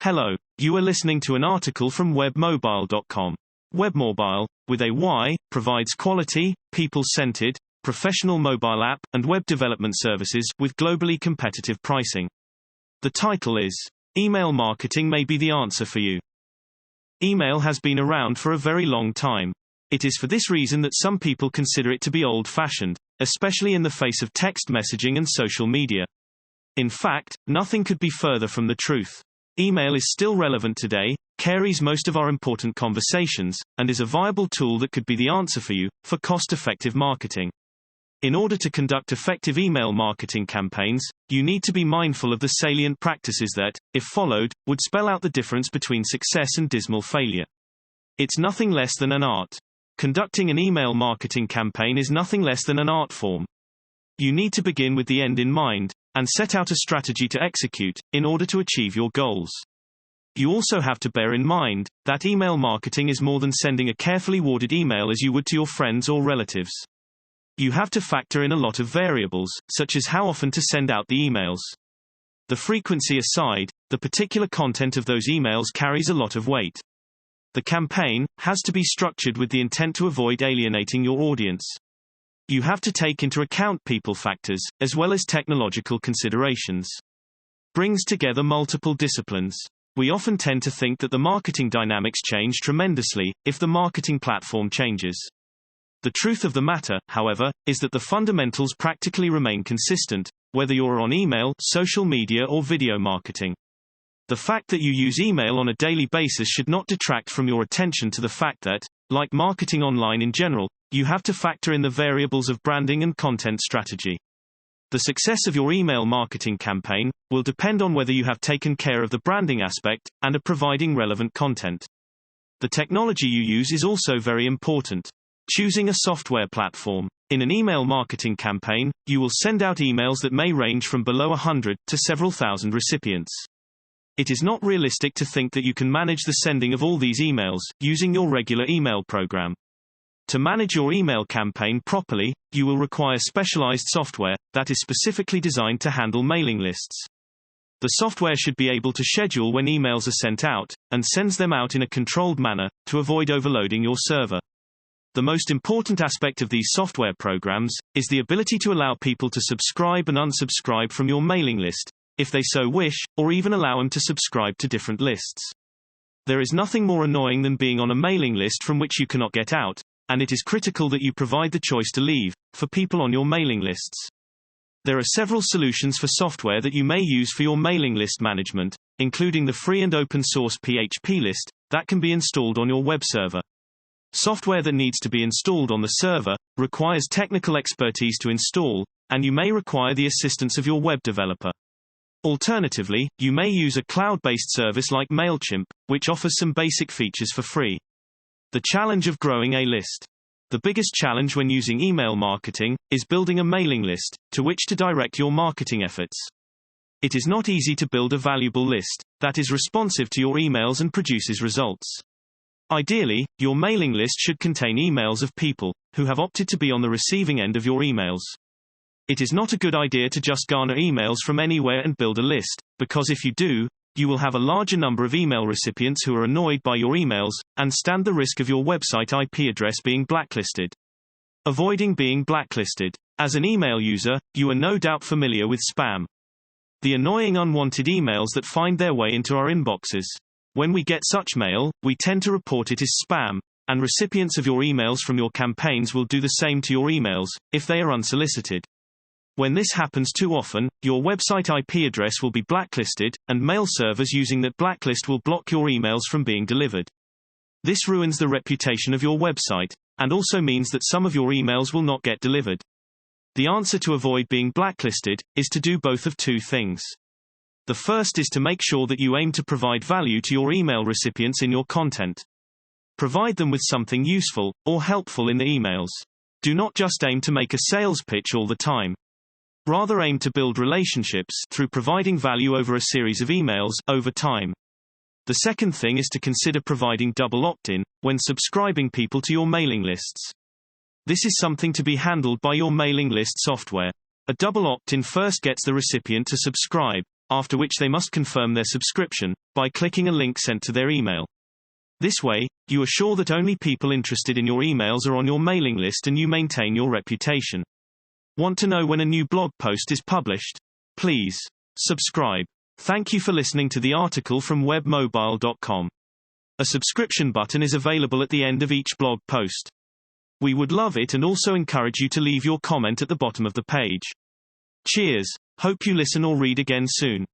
Hello, you are listening to an article from webmobile.com. Webmobile, with a Y, provides quality, people-centered, professional mobile app and web development services with globally competitive pricing. The title is, Email Marketing May Be the Answer for You. Email has been around for a very long time. It is for this reason that some people consider it to be old-fashioned, especially in the face of text messaging and social media. In fact, nothing could be further from the truth. Email is still relevant today, carries most of our important conversations, and is a viable tool that could be the answer for you, for cost-effective marketing. In order to conduct effective email marketing campaigns, you need to be mindful of the salient practices that, if followed, would spell out the difference between success and dismal failure. It's nothing less than an art. Conducting an email marketing campaign is nothing less than an art form. You need to begin with the end in mind, and set out a strategy to execute, in order to achieve your goals. You also have to bear in mind, that email marketing is more than sending a carefully worded email as you would to your friends or relatives. You have to factor in a lot of variables, such as how often to send out the emails. The frequency aside, the particular content of those emails carries a lot of weight. The campaign has to be structured with the intent to avoid alienating your audience. You have to take into account people factors, as well as technological considerations. Brings together multiple disciplines. We often tend to think that the marketing dynamics change tremendously if the marketing platform changes. The truth of the matter, however, is that the fundamentals practically remain consistent, whether you're on email, social media or video marketing. The fact that you use email on a daily basis should not detract from your attention to the fact that, like marketing online in general, you have to factor in the variables of branding and content strategy. The success of your email marketing campaign will depend on whether you have taken care of the branding aspect and are providing relevant content. The technology you use is also very important. Choosing a software platform. In an email marketing campaign, you will send out emails that may range from below 100 to several thousand recipients. It is not realistic to think that you can manage the sending of all these emails using your regular email program. To manage your email campaign properly, you will require specialized software that is specifically designed to handle mailing lists. The software should be able to schedule when emails are sent out, and sends them out in a controlled manner, to avoid overloading your server. The most important aspect of these software programs is the ability to allow people to subscribe and unsubscribe from your mailing list, if they so wish, or even allow them to subscribe to different lists. There is nothing more annoying than being on a mailing list from which you cannot get out, and it is critical that you provide the choice to leave, for people on your mailing lists. There are several solutions for software that you may use for your mailing list management, including the free and open source PHP list, that can be installed on your web server. Software that needs to be installed on the server requires technical expertise to install, and you may require the assistance of your web developer. Alternatively, you may use a cloud-based service like MailChimp, which offers some basic features for free. The challenge of growing a list. The biggest challenge when using email marketing is building a mailing list to which to direct your marketing efforts. It is not easy to build a valuable list that is responsive to your emails and produces results. Ideally, your mailing list should contain emails of people who have opted to be on the receiving end of your emails. It is not a good idea to just garner emails from anywhere and build a list, because if you do, you will have a larger number of email recipients who are annoyed by your emails, and stand the risk of your website IP address being blacklisted. Avoiding being blacklisted. As an email user, you are no doubt familiar with spam. The annoying unwanted emails that find their way into our inboxes. When we get such mail, we tend to report it as spam, and recipients of your emails from your campaigns will do the same to your emails, if they are unsolicited. When this happens too often, your website IP address will be blacklisted, and mail servers using that blacklist will block your emails from being delivered. This ruins the reputation of your website, and also means that some of your emails will not get delivered. The answer to avoid being blacklisted is to do both of two things. The first is to make sure that you aim to provide value to your email recipients in your content. Provide them with something useful or helpful in the emails. Do not just aim to make a sales pitch all the time. Rather aim to build relationships through providing value over a series of emails over time. The second thing is to consider providing double opt-in when subscribing people to your mailing lists. This is something to be handled by your mailing list software. A double opt-in first gets the recipient to subscribe, after which they must confirm their subscription by clicking a link sent to their email. This way, you are sure that only people interested in your emails are on your mailing list and you maintain your reputation. Want to know when a new blog post is published? Please subscribe. Thank you for listening to the article from webmobile.com. A subscription button is available at the end of each blog post. We would love it and also encourage you to leave your comment at the bottom of the page. Cheers. Hope you listen or read again soon.